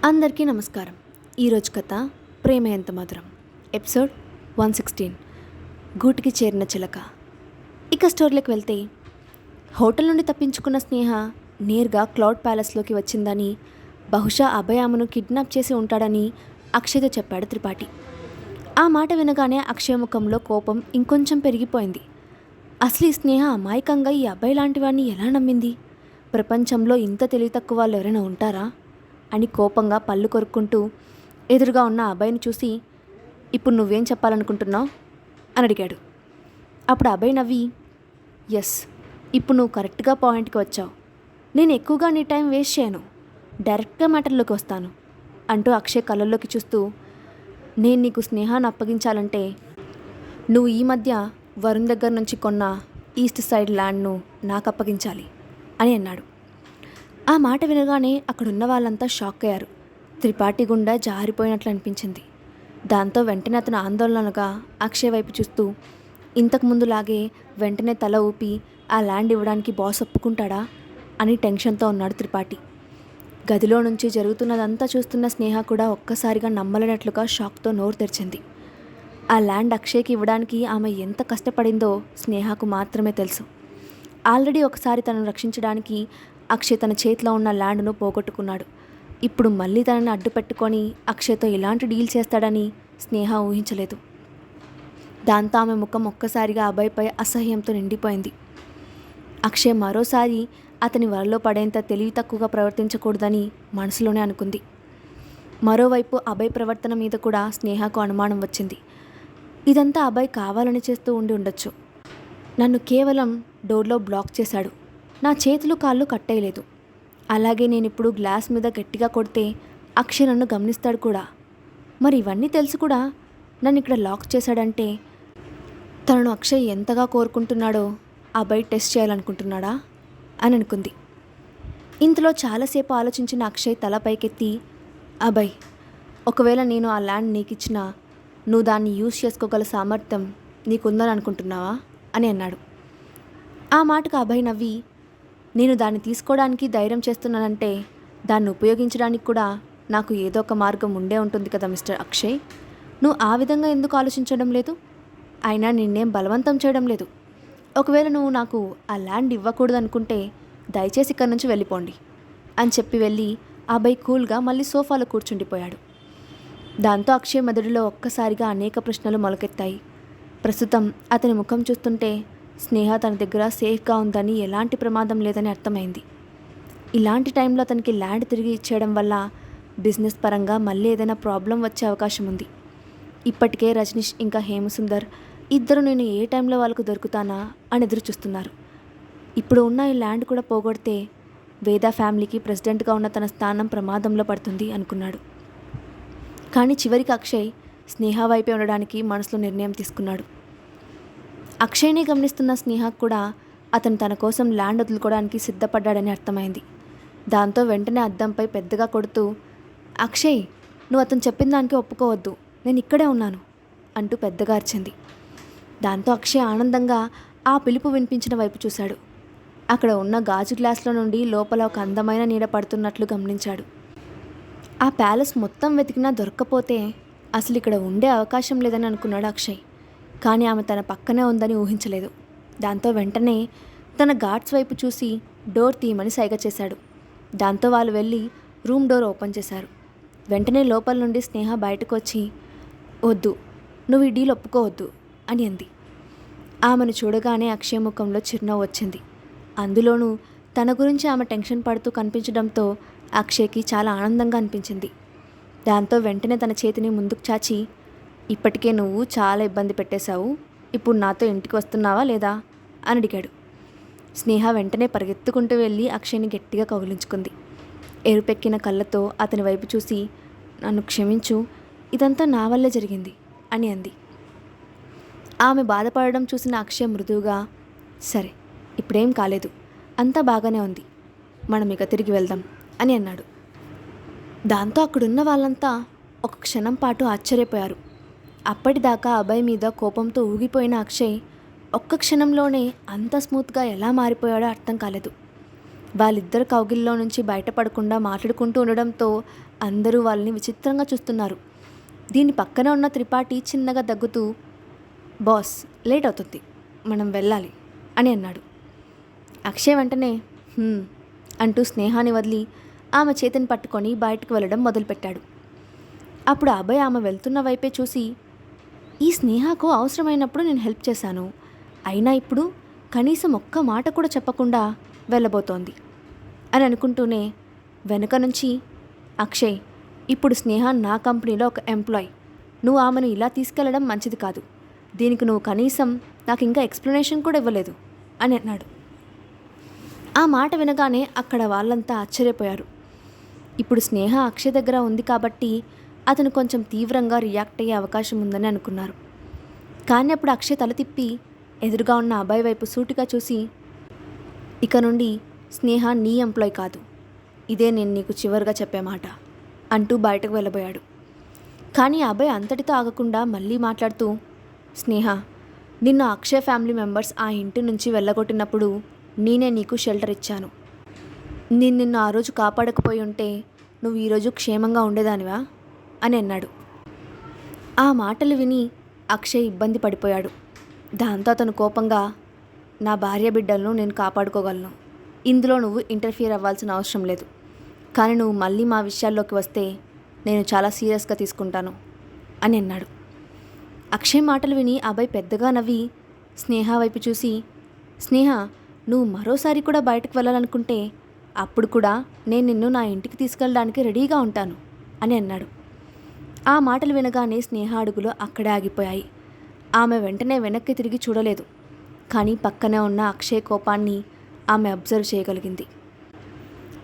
అందరికీ నమస్కారం. ఈరోజు కథ ప్రేమ ఎంత మధురం, ఎపిసోడ్ 116, గూటికి చేరిన చిలక. ఇక స్టోరీలోకి వెళ్తే, హోటల్ నుండి తప్పించుకున్న స్నేహ నేరుగా క్లౌడ్ ప్యాలెస్లోకి వచ్చిందని, బహుశా అభయ్ ఆమెను కిడ్నాప్ చేసి ఉంటాడని అక్షయ్తో చెప్పాడు త్రిపాఠి. ఆ మాట వినగానే అక్షయ్ ముఖంలో కోపం ఇంకొంచెం పెరిగిపోయింది. అసలు ఈ స్నేహ అమాయకంగా ఈ అబ్బాయి లాంటి వాడిని ఎలా నమ్మింది? ప్రపంచంలో ఇంత తెలివి తక్కువ వాళ్ళు ఎవరైనా ఉంటారా అని కోపంగా పళ్ళు కొరుక్కుంటూ ఎదురుగా ఉన్న అభయ్ని చూసి, ఇప్పుడు నువ్వేం చెప్పాలనుకుంటున్నావు అని అడిగాడు. అప్పుడు అభయ్ నవ్వి, ఎస్, ఇప్పుడు నువ్వు కరెక్ట్గా పాయింట్కి వచ్చావు. నేను ఎక్కువగా నీ టైం వేస్ట్ చేయను, డైరెక్ట్గా మ్యాటర్లోకి వస్తాను అంటూ అక్షయ్ కళ్ళల్లోకి చూస్తూ, నేను నీకు స్నేహాన్ని అప్పగించాలంటే నువ్వు ఈ మధ్య వరుణ్ దగ్గర నుంచి కొన్న ఈస్ట్ సైడ్ ల్యాండ్ను నాకు అప్పగించాలి అని అన్నాడు. ఆ మాట వినగానే అక్కడున్న వాళ్ళంతా షాక్ అయ్యారు. త్రిపాఠి గుండె జారిపోయినట్లు అనిపించింది. దాంతో వెంటనే అతను ఆందోళనగా అక్షయ్ వైపు చూస్తూ, ఇంతకు ముందులాగే వెంటనే తల ఊపి ఆ ల్యాండ్ ఇవ్వడానికి బాస్ ఒప్పుకుంటాడా అని టెన్షన్తో ఉన్నాడు త్రిపాఠి. గదిలో నుంచి జరుగుతున్నదంతా చూస్తున్న స్నేహ కూడా ఒక్కసారిగా నమ్మలేనట్లుగా షాక్తో నోరు తెరిచింది. ఆ ల్యాండ్ అక్షయ్కి ఇవ్వడానికి ఆమె ఎంత కష్టపడిందో స్నేహకు మాత్రమే తెలుసు. ఆల్రెడీ ఒకసారి తనను రక్షించడానికి అక్షయ్ తన చేతిలో ఉన్న ల్యాండ్ను పోగొట్టుకున్నాడు. ఇప్పుడు మళ్ళీ తనని అడ్డు పెట్టుకొని అక్షయ్తో ఇలాంటి డీల్ చేస్తాడని స్నేహ ఊహించలేదు. దాంతో ఆమె ముఖం ఒక్కసారిగా అభయ్పై అసహ్యంతో నిండిపోయింది. అక్షయ్ మరోసారి అతని వలలో పడేంత తెలివి తక్కువగా ప్రవర్తించకూడదని మనసులోనే అనుకుంది. మరోవైపు అభయ్ ప్రవర్తన మీద కూడా స్నేహకు అనుమానం వచ్చింది. ఇదంతా అభయ్ కావాలని చేస్తూ ఉండి ఉండొచ్చు. నన్ను కేవలం డోర్లో బ్లాక్ చేశాడు, నా చేతులు కాళ్ళు కట్టేయలేదు. అలాగే నేను ఇప్పుడు గ్లాస్ మీద గట్టిగా కొడితే అక్షయ్ నన్ను గమనిస్తాడు కూడా. మరి ఇవన్నీ తెలుసు కూడా నన్ను ఇక్కడ లాక్ చేశాడంటే తనను అక్షయ్ ఎంతగా కోరుకుంటున్నాడో అభయ్ టెస్ట్ చేయాలనుకుంటున్నాడా అని అనుకుంది. ఇంతలో చాలాసేపు ఆలోచించిన అక్షయ్ తల పైకెత్తి, అభయ్, ఒకవేళ నేను ఆ ల్యాండ్ నీకు ఇచ్చినా నువ్వు దాన్ని యూజ్ చేసుకోగల సామర్థ్యం నీకుందని అనుకుంటున్నావా అని అన్నాడు. ఆ మాటకు అభయ్ నవ్వి, నేను దాన్ని తీసుకోవడానికి ధైర్యం చేస్తున్నానంటే దాన్ని ఉపయోగించడానికి కూడా నాకు ఏదో ఒక మార్గం ఉండే ఉంటుంది కదా మిస్టర్ అక్షయ్. నువ్వు ఆ విధంగా ఎందుకు ఆలోచించడం లేదు? అయినా నిన్నేం బలవంతం చేయడం లేదు. ఒకవేళ నువ్వు నాకు ఆ ల్యాండ్ ఇవ్వకూడదు అనుకుంటే దయచేసి ఇక్కడి నుంచి వెళ్ళిపోండి అని చెప్పి వెళ్ళి అభయ్ కూల్గా మళ్ళీ సోఫాలో కూర్చుండిపోయాడు. దాంతో అక్షయ్ మెదడులో ఒక్కసారిగా అనేక ప్రశ్నలు మొలకెత్తాయి. ప్రస్తుతం అతని ముఖం చూస్తుంటే స్నేహ తన దగ్గర సేఫ్గా ఉందని, ఎలాంటి ప్రమాదం లేదని అర్థమైంది. ఇలాంటి టైంలో అతనికి ల్యాండ్ తిరిగి ఇచ్చేయడం వల్ల బిజినెస్ పరంగా మళ్ళీ ఏదైనా ప్రాబ్లం వచ్చే అవకాశం ఉంది. ఇప్పటికే రజనీష్ ఇంకా హేమసుందర్ ఇద్దరు నేను ఏ టైంలో వాళ్ళకు దొరుకుతానా అని ఎదురు చూస్తున్నారు. ఇప్పుడు ఉన్న ఈ ల్యాండ్ కూడా పోగొడితే వేద ఫ్యామిలీకి ప్రెసిడెంట్గా ఉన్న తన స్థానం ప్రమాదంలో పడుతుంది అనుకున్నాడు. కానీ చివరికి అక్షయ్ స్నేహ వైపే ఉండడానికి మనసులో నిర్ణయం తీసుకున్నాడు. అక్షయ్ని గమనిస్తున్న స్నేహకు కూడా అతను తన కోసం ల్యాండ్ వదులుకోవడానికి సిద్ధపడ్డాడని అర్థమైంది. దాంతో వెంటనే అద్దంపై పెద్దగా కొడుతూ, అక్షయ్, నువ్వు అతను చెప్పిన దానికి ఒప్పుకోవద్దు, నేను ఇక్కడే ఉన్నాను అంటూ పెద్దగా అరిచింది. దాంతో అక్షయ్ ఆనందంగా ఆ పిలుపు వినిపించిన వైపు చూశాడు. అక్కడ ఉన్న గాజు గ్లాసులో నుండి లోపల ఒక అందమైన నీడ పడుతున్నట్లు గమనించాడు. ఆ ప్యాలెస్ మొత్తం వెతికినా దొరక్కపోతే అసలు ఇక్కడ ఉండే అవకాశం లేదని అనుకున్నాడు అక్షయ్. కానీ ఆమె తన పక్కనే ఉందని ఊహించలేదు. దాంతో వెంటనే తన గార్డ్స్ వైపు చూసి డోర్ తీయమని సైగ చేశాడు. దాంతో వాళ్ళు వెళ్ళి రూమ్ డోర్ ఓపెన్ చేశారు. వెంటనే లోపల నుండి స్నేహ బయటకు వచ్చి, వద్దు, నువ్వు ఈ డీల్ ఒప్పుకోవద్దు అని అంది. ఆమెను చూడగానే అక్షయ్ ముఖంలో చిరునవ్వు వచ్చింది. అందులోనూ తన గురించి ఆమె టెన్షన్ పడుతూ కనిపించడంతో అక్షయ్కి చాలా ఆనందంగా అనిపించింది. దాంతో వెంటనే తన చేతిని ముందుకు చాచి, ఇప్పటికే నువ్వు చాలా ఇబ్బంది పెట్టేశావు, ఇప్పుడు నాతో ఇంటికి వస్తున్నావా లేదా అని అడిగాడు. స్నేహ వెంటనే పరిగెత్తుకుంటూ వెళ్ళి అక్షయ్ని గట్టిగా కౌగిలించుకుంది. ఎరుపెక్కిన కళ్ళతో అతని వైపు చూసి, నన్ను క్షమించు, ఇదంతా నా వల్లే జరిగింది అని అంది. ఆమె బాధపడడం చూసిన అక్షయ్ మృదువుగా, సరే, ఇప్పుడేం కాలేదు, అంతా బాగానే ఉంది, మనం ఇక తిరిగి వెళ్దాం అని అన్నాడు. దాంతో అక్కడున్న వాళ్ళంతా ఒక క్షణం పాటు ఆశ్చర్యపోయారు. అప్పటిదాకా అభయ్ మీద కోపంతో ఊగిపోయిన అక్షయ్ ఒక్క క్షణంలోనే అంత స్మూత్గా ఎలా మారిపోయాడో అర్థం కాలేదు. వాళ్ళిద్దరు కౌగిల్లో నుంచి బయటపడకుండా మాట్లాడుకుంటూ ఉండడంతో అందరూ వాళ్ళని విచిత్రంగా చూస్తున్నారు. దీని పక్కన ఉన్న త్రిపాఠి చిన్నగా దగ్గుతూ, బాస్ లేట్ అవుతుంది, మనం వెళ్ళాలి అని అన్నాడు. అక్షయ్ వెంటనే అంటూ స్నేహాన్ని వదిలి ఆమె చేతిని పట్టుకొని బయటకు వెళ్ళడం మొదలుపెట్టాడు. అప్పుడు అభయ్ ఆమె వెళ్తున్న వైపే చూసి, ఈ స్నేహకు అవసరమైనప్పుడు నేను హెల్ప్ చేశాను, అయినా ఇప్పుడు కనీసం ఒక్క మాట కూడా చెప్పకుండా వెళ్ళబోతోంది అని అనుకుంటూనే వెనుక నుంచి, అక్షయ్, ఇప్పుడు స్నేహ నా కంపెనీలో ఒక ఎంప్లాయ్, నువ్వు ఆమెను ఇలా తీసుకెళ్లడం మంచిది కాదు, దీనికి నువ్వు కనీసం నాకు ఇంకా ఎక్స్ప్లెనేషన్ కూడా ఇవ్వలేదు అని అన్నాడు. ఆ మాట వినగానే అక్కడ వాళ్ళంతా ఆశ్చర్యపోయారు. ఇప్పుడు స్నేహ అక్షయ్ దగ్గర ఉంది కాబట్టి అతను కొంచెం తీవ్రంగా రియాక్ట్ అయ్యే అవకాశం ఉందని అనుకున్నారు. కానీ అప్పుడు అక్షయ్ తల తిప్పి ఎదురుగా ఉన్న అభయ్ వైపు సూటిగా చూసి, ఇక నుండి స్నేహ నీ ఎంప్లాయ్ కాదు, ఇదే నేను నీకు చివరిగా చెప్పే మాట అంటూ బయటకు వెళ్ళబోయాడు. కానీ అభయ్ అంతటితో ఆగకుండా మళ్ళీ మాట్లాడుతూ, స్నేహ, నిన్ను అక్షయ్ ఫ్యామిలీ మెంబర్స్ ఆ ఇంటి నుంచి వెళ్ళగొట్టినప్పుడు నేనే నీకు షెల్టర్ ఇచ్చాను. నిన్ను ఆ రోజు కాపాడకపోయి ఉంటే నువ్వు ఈరోజు క్షేమంగా ఉండేదానివా అని అన్నాడు. ఆ మాటలు విని అక్షయ్ ఇబ్బంది పడిపోయాడు. దాంతో అతను కోపంగా, నా భార్య బిడ్డలను నేను కాపాడుకోగలను, ఇందులో నువ్వు ఇంటర్ఫియర్ అవ్వాల్సిన అవసరం లేదు, కానీ నువ్వు మళ్ళీ మా విషయాల్లోకి వస్తే నేను చాలా సీరియస్గా తీసుకుంటాను అని అన్నాడు. అక్షయ్ మాటలు విని అభయ్ పెద్దగా నవ్వి స్నేహ వైపు చూసి, స్నేహ, నువ్వు మరోసారి కూడా బయటకు వెళ్ళాలనుకుంటే అప్పుడు కూడా నేను నిన్ను నా ఇంటికి తీసుకెళ్ళడానికి రెడీగా ఉంటాను అని అన్నాడు. ఆ మాటలు వినగానే స్నేహ అడుగులు అక్కడే ఆగిపోయాయి. ఆమె వెంటనే వెనక్కి తిరిగి చూడలేదు. కానీ పక్కనే ఉన్న అక్షయ్ కోపాన్ని ఆమె అబ్జర్వ్ చేయగలిగింది.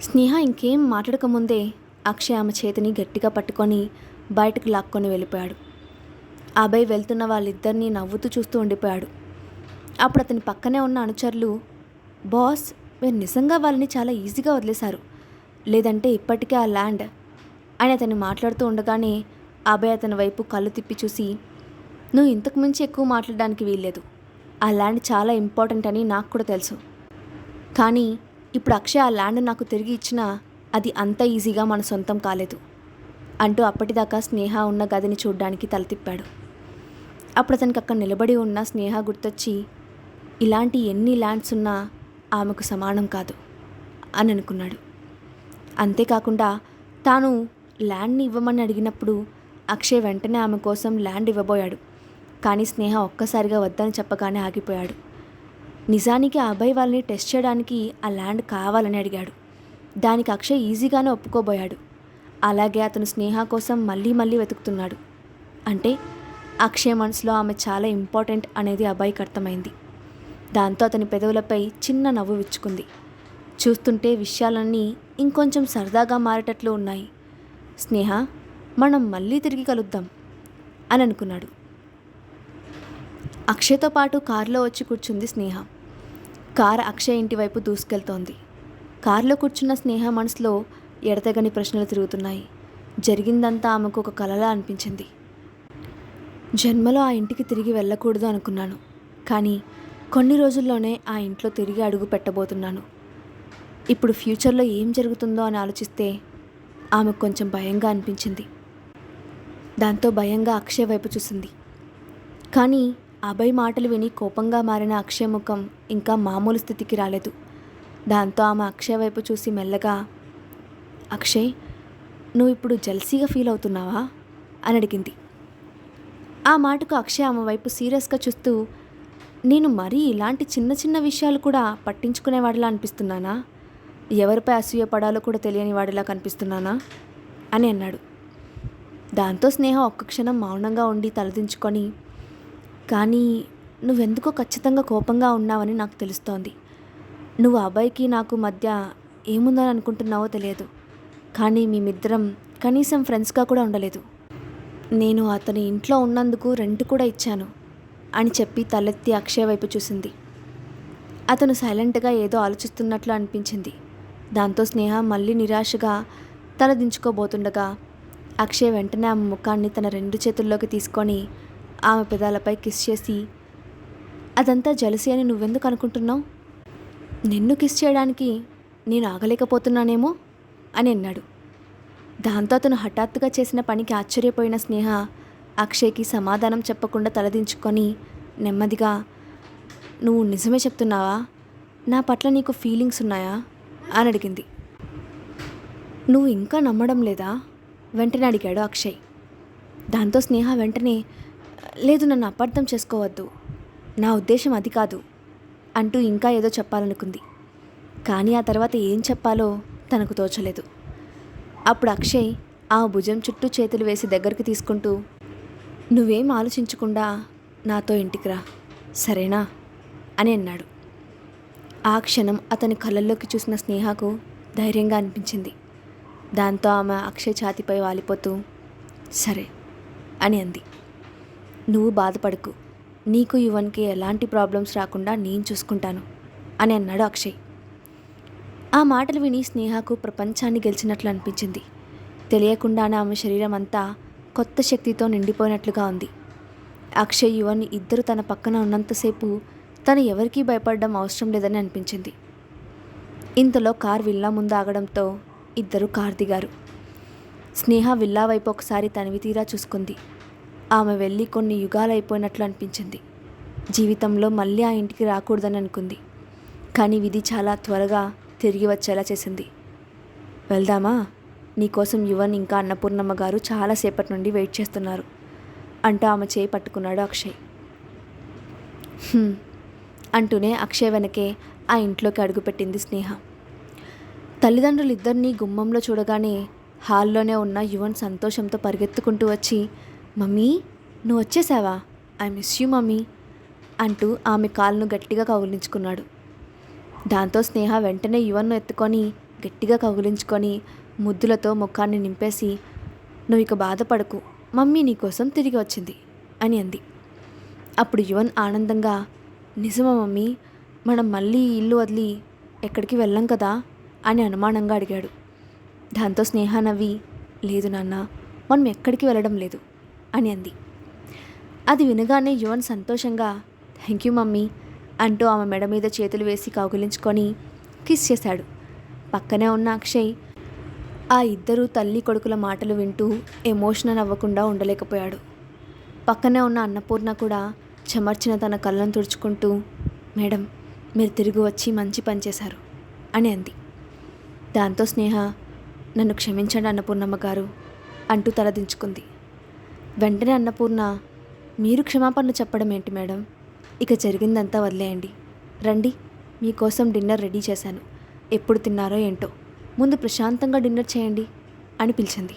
స్నేహ ఇంకేం మాట్లాడకముందే అక్షయ్ ఆమె చేతిని గట్టిగా పట్టుకొని బయటకు లాక్కొని వెళ్ళిపోయాడు. అభయ్ వెళ్తున్న వాళ్ళిద్దరినీ నవ్వుతూ చూస్తూ ఉండిపోయాడు. అప్పుడు అతని పక్కనే ఉన్న అనుచరులు, బాస్, మీరు నిజంగా వాళ్ళని చాలా ఈజీగా వదిలేశారు, లేదంటే ఇప్పటికే ఆ ల్యాండ్ అని అతన్ని మాట్లాడుతూ ఉండగానే అభయ్ అతని వైపు కళ్ళు తిప్పి చూసి, నువ్వు ఇంతకు మించి ఎక్కువ మాట్లాడడానికి వీల్లేదు, ఆ ల్యాండ్ చాలా ఇంపార్టెంట్ అని నాకు కూడా తెలుసు, కానీ ఇప్పుడు అక్షయ్ ఆ ల్యాండ్ నాకు తిరిగి ఇచ్చినా అది అంత ఈజీగా మన సొంతం కాలేదు అంటూ అప్పటిదాకా స్నేహ ఉన్న గదిని చూడ్డానికి తల తిప్పాడు. అప్పుడు అతనికి అక్కడ నిలబడి ఉన్న స్నేహ గుర్తొచ్చి, ఇలాంటి ఎన్ని ల్యాండ్స్ ఉన్నా ఆమెకు సమానం కాదు అని అనుకున్నాడు. అంతేకాకుండా తాను ల్యాండ్ని ఇవ్వమని అడిగినప్పుడు అక్షయ్ వెంటనే ఆమె కోసం ల్యాండ్ ఇవ్వబోయాడు. కానీ స్నేహ ఒక్కసారిగా వద్దని చెప్పగానే ఆగిపోయాడు. నిజానికి ఆ అబ్బాయి వాళ్ళని టెస్ట్ చేయడానికి ఆ ల్యాండ్ కావాలని అడిగాడు. దానికి అక్షయ్ ఈజీగానే ఒప్పుకోబోయాడు. అలాగే అతను స్నేహ కోసం మళ్ళీ మళ్ళీ వెతుకుతున్నాడు. అంటే అక్షయ్ మనసులో ఆమె చాలా ఇంపార్టెంట్ అనేది అబ్బాయికి అర్థమైంది. దాంతో అతని పెదవులపై చిన్న నవ్వు విచ్చుకుంది. చూస్తుంటే విషయాలన్నీ ఇంకొంచెం సరదాగా మారేటట్లు ఉన్నాయి. స్నేహ, మనం మళ్ళీ తిరిగి కలుద్దాం అని అనుకున్నాడు. అక్షయ్తో పాటు కారులో వచ్చి కూర్చుంది స్నేహ. కారు అక్షయ్ ఇంటి వైపు దూసుకెళ్తోంది. కారులో కూర్చున్న స్నేహ మనసులో ఎడతెగని ప్రశ్నలు తిరుగుతున్నాయి. జరిగిందంతా ఆమెకు ఒక కలలా అనిపించింది. జన్మలో ఆ ఇంటికి తిరిగి వెళ్ళకూడదు అనుకున్నాను, కానీ కొన్ని రోజుల్లోనే ఆ ఇంట్లో తిరిగి అడుగు పెట్టబోతున్నాను. ఇప్పుడు ఫ్యూచర్లో ఏం జరుగుతుందో అని ఆలోచిస్తే ఆమెకు కొంచెం భయంగా అనిపించింది. దాంతో భయంగా అక్షయ్ వైపు చూసింది. కానీ అభయ్ మాటలు విని కోపంగా మారిన అక్షయ్ ముఖం ఇంకా మామూలు స్థితికి రాలేదు. దాంతో ఆమె అక్షయ్ వైపు చూసి మెల్లగా, అక్షయ్, నువ్వు ఇప్పుడు జెల్సీగా ఫీల్ అవుతున్నావా అని అడిగింది. ఆ మాటకు అక్షయ్ ఆమె వైపు సీరియస్గా చూస్తూ, నేను మరీ ఇలాంటి చిన్న చిన్న విషయాలు కూడా పట్టించుకునేవాడిలా అనిపిస్తున్నానా, ఎవరిపై అసూయపడాలో కూడా తెలియని వాడిలా కనిపిస్తున్నానా అని అన్నాడు. దాంతో స్నేహ ఒక్క క్షణం మౌనంగా ఉండి తలదించుకొని, కానీ నువ్వెందుకో ఖచ్చితంగా కోపంగా ఉన్నావని నాకు తెలుస్తోంది. నువ్వు అబ్బాయికి నాకు మధ్య ఏముందని అనుకుంటున్నావో తెలియదు, కానీ మేమిద్దరం కనీసం ఫ్రెండ్స్గా కూడా ఉండలేదు. నేను అతని ఇంట్లో ఉన్నందుకు రెంట్ కూడా ఇచ్చాను అని చెప్పి తలెత్తి అక్షయ్ వైపు చూసింది. అతను సైలెంట్గా ఏదో ఆలోచిస్తున్నట్లు అనిపించింది. దాంతో స్నేహ మళ్ళీ నిరాశగా తల దించుకోబోతుండగా అక్షయ్ వెంటనే ఆమె ముఖాన్ని తన 2 చేతుల్లోకి తీసుకొని ఆమె పెదాలపై కిస్ చేసి, అదంతా జెలసీ అని నువ్వెందుకు అనుకుంటున్నావు? నిన్ను కిస్ చేయడానికి నేను ఆగలేకపోతున్నానేమో అని అన్నాడు. దాంతో అతను హఠాత్తుగా చేసిన పనికి ఆశ్చర్యపోయిన స్నేహ అక్షయ్కి సమాధానం చెప్పకుండా తలదించుకొని నెమ్మదిగా, నువ్వు నిజమే చెప్తున్నావా? నా పట్ల నీకు ఫీలింగ్స్ ఉన్నాయా అని అడిగింది. నువ్వు ఇంకా నమ్మడం లేదా? వెంటనే అడిగాడు అక్షయ్. దాంతో స్నేహ వెంటనే, లేదు, నన్ను అపార్థం చేసుకోవద్దు, నా ఉద్దేశం అది కాదు అంటూ ఇంకా ఏదో చెప్పాలనుకుంది. కానీ ఆ తర్వాత ఏం చెప్పాలో తనకు తోచలేదు. అప్పుడు అక్షయ్ ఆ భుజం చుట్టూ చేతులు వేసి దగ్గరికి తీసుకుంటూ, నువ్వేం ఆలోచించకుండా నాతో ఇంటికి రా, సరేనా అని అన్నాడు. ఆ క్షణం అతని కళ్ళల్లోకి చూసిన స్నేహకు ధైర్యంగా అనిపించింది. దాంతో ఆమె అక్షయ్ ఛాతీపై వాలిపోతూ, సరే అని అంది. నువ్వు బాధపడకు, నీకు యువన్కి ఎలాంటి ప్రాబ్లమ్స్ రాకుండా నేను చూసుకుంటాను అని అన్నాడు అక్షయ్. ఆ మాటలు విని స్నేహకు ప్రపంచాన్ని గెలిచినట్లు అనిపించింది. తెలియకుండానే ఆమె శరీరం అంతా కొత్త శక్తితో నిండిపోయినట్లుగా ఉంది. అక్షయ్, యువన్ ఇద్దరు తన పక్కన ఉన్నంతసేపు తను ఎవరికీ భయపడడం అవసరం లేదని అనిపించింది. ఇంతలో కార్ విల్లా ముందు ఆగడంతో ఇద్దరు కార్ దిగారు. స్నేహ విల్లా వైపు ఒకసారి తనివి తీరా చూసుకుంది. ఆమె వెళ్ళి కొన్ని యుగాలైపోయినట్లు అనిపించింది. జీవితంలో మళ్ళీ ఆ ఇంటికి రాకూడదని అనుకుంది. కానీ విధి చాలా త్వరగా తిరిగి వచ్చేలా చేసింది. వెళ్దామా? నీకోసం యువన్ ఇంకా అన్నపూర్ణమ్మ గారు చాలాసేపటి నుండి వెయిట్ చేస్తున్నారు అంటూ ఆమె చేయి పట్టుకున్నాడు అక్షయ్. అంటూనే అక్షయ్ వెనకే ఆ ఇంట్లోకి అడుగుపెట్టింది స్నేహ. తల్లిదండ్రులు ఇద్దరినీ గుమ్మంలో చూడగానే హాల్లోనే ఉన్న యువన్ సంతోషంతో పరిగెత్తుకుంటూ వచ్చి, మమ్మీ, నువ్వు వచ్చేసావా? ఐ మిస్ యూ మమ్మీ అంటూ ఆమె కాలును గట్టిగా కౌగిలించుకున్నాడు. దాంతో స్నేహ వెంటనే యువన్ను ఎత్తుకొని గట్టిగా కౌగిలించుకొని ముద్దులతో ముఖాన్ని నింపేసి, నువ్వు ఇక బాధపడకు, మమ్మీ నీకోసం తిరిగి వచ్చింది అని అంది. అప్పుడు యువన్ ఆనందంగా, నిజమా మమ్మీ? మనం మళ్ళీ ఈ ఇల్లు వదిలి ఎక్కడికి వెళ్ళం కదా అని అనుమానంగా అడిగాడు. దాంతో స్నేహ నవ్వి, లేదు నాన్న, మనం ఎక్కడికి వెళ్ళడం లేదు అని అంది. అది వినగానే యువన్ సంతోషంగా, థ్యాంక్ యూ మమ్మీ అంటూ ఆమె మెడ మీద చేతులు వేసి కౌగిలించుకొని కిస్ చేశాడు. పక్కనే ఉన్న అక్షయ్ ఆ ఇద్దరు తల్లి కొడుకుల మాటలు వింటూ ఎమోషనల్ అవ్వకుండా ఉండలేకపోయాడు. పక్కనే ఉన్న అన్నపూర్ణ కూడా చెమర్చిన తన కళ్ళను తుడుచుకుంటూ, మేడం, మీరు తిరిగి వచ్చి మంచి పని చేశారు అని అంది. దాంతో స్నేహ, నన్ను క్షమించండి అన్నపూర్ణమ్మ గారు అంటూ తలదించుకుంది. వెంటనే అన్నపూర్ణ, మీరు క్షమాపణలు చెప్పడం ఏంటి మేడం? ఇక జరిగిందంతా వదిలేయండి. రండి, మీకోసం డిన్నర్ రెడీ చేశాను. ఎప్పుడు తిన్నారో ఏంటో, ముందు ప్రశాంతంగా డిన్నర్ చేయండి అని పిలిచింది.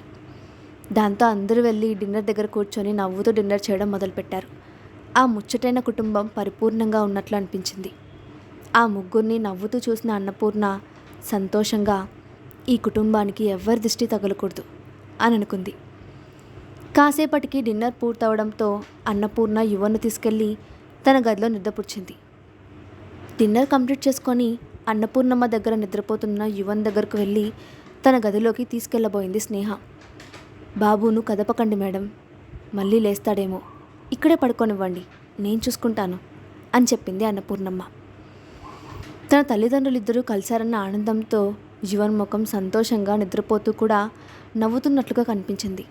దాంతో అందరూ వెళ్ళి డిన్నర్ దగ్గర కూర్చొని నవ్వుతూ డిన్నర్ చేయడం మొదలుపెట్టారు. ఆ ముచ్చటైన కుటుంబం పరిపూర్ణంగా ఉన్నట్లు అనిపించింది. ఆ ముగ్గురిని నవ్వుతూ చూసిన అన్నపూర్ణ సంతోషంగా, ఈ కుటుంబానికి ఎవ్వరి దిష్టి తగలకూడదు అని అనుకుంది. కాసేపటికి డిన్నర్ పూర్తవడంతో అన్నపూర్ణ యువన్ను తీసుకెళ్ళి తన గదిలో నిద్రపుచ్చింది. డిన్నర్ కంప్లీట్ చేసుకొని అన్నపూర్ణమ్మ దగ్గర నిద్రపోతున్న యువన్ దగ్గరకు వెళ్ళి తన గదిలోకి తీసుకెళ్ళబోయింది స్నేహ. బాబును కదపకండి మేడం, మళ్ళీ లేస్తాడేమో, ఇక్కడే పడుకోనివ్వండి, నేను చూసుకుంటాను అని చెప్పింది అన్నపూర్ణమ్మ. తన తల్లిదండ్రులిద్దరూ కలిశారన్న ఆనందంతో యువన్ ముఖం సంతోషంగా నిద్రపోతూ కూడా నవ్వుతున్నట్లుగా కనిపించింది.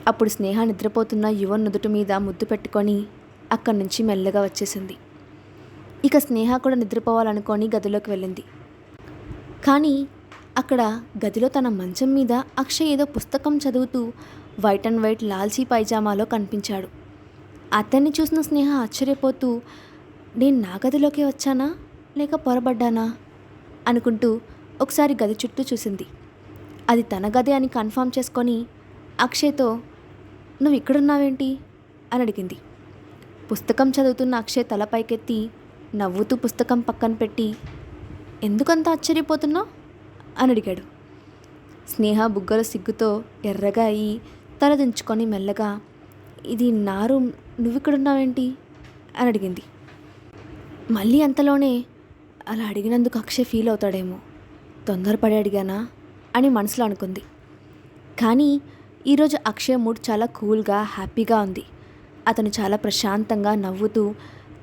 అప్పుడు స్నేహ నిద్రపోతున్న యువన్ నుదుటి మీద ముద్దు పెట్టుకొని అక్కడి నుంచి మెల్లగా వచ్చేసింది. ఇక స్నేహ కూడా నిద్రపోవాలనుకొని గదిలోకి వెళ్ళింది. కానీ అక్కడ గదిలో తన మంచం మీద అక్షయ్ ఏదో పుస్తకం చదువుతూ వైట్ అండ్ వైట్ లాల్చీ పైజామాలో కనిపించాడు. అతన్ని చూసిన స్నేహ ఆశ్చర్యపోతూ, నేను నా గదిలోకి వచ్చానా లేక పొరబడ్డానా అనుకుంటూ ఒకసారి గది చుట్టూ చూసింది. అది తన గది అని కన్ఫర్మ్ చేసుకొని అక్షయ్తో, నువ్వు ఇక్కడున్నావేంటి అని అడిగింది. పుస్తకం చదువుతున్న అక్షయ్ తల పైకెత్తి నవ్వుతూ పుస్తకం పక్కన పెట్టి, ఎందుకంత ఆశ్చర్యపోతున్నావు అని అడిగాడు. స్నేహ బుగ్గల సిగ్గుతో ఎర్రగా అయ్యి తల దించుకొని మెల్లగా, ఇది నా రూమ్, నువ్విక్కడున్నావేంటి అని అడిగింది. మళ్ళీ అంతలోనే అలా అడిగినందుకు అక్షయ్ ఫీల్ అవుతాడేమో, తొందరపడి అడిగానా అని మనసులో అనుకుంది. కానీ ఈరోజు అక్షయ్ మూడ్ చాలా కూల్గా హ్యాపీగా ఉంది. అతను చాలా ప్రశాంతంగా నవ్వుతూ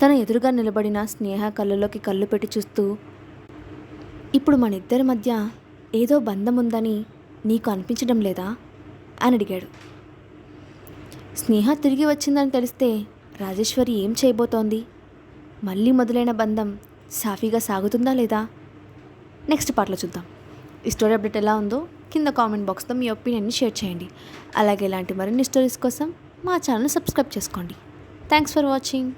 తన ఎదురుగా నిలబడిన స్నేహ కళ్ళలోకి కళ్ళు పెట్టి చూస్తూ, ఇప్పుడు మన ఇద్దరి మధ్య ఏదో బంధం ఉందని నీకు అనిపించడం లేదా అని అడిగాడు. స్నేహ తిరిగి వచ్చిందని తెలిస్తే రాజేశ్వరి ఏం చేయబోతోంది? మళ్ళీ మొదలైన బంధం సాఫీగా సాగుతుందా లేదా? నెక్స్ట్ పార్ట్లో చూద్దాం. ఈ స్టోరీ అప్డేట్ ఎలా ఉందో కింద కామెంట్ బాక్స్లో మీ ఒపీనియన్ని షేర్ చేయండి. అలాగే ఇలాంటి మరిన్ని స్టోరీస్ కోసం మా ఛానల్ సబ్స్క్రైబ్ చేసుకోండి. Thanks for watching.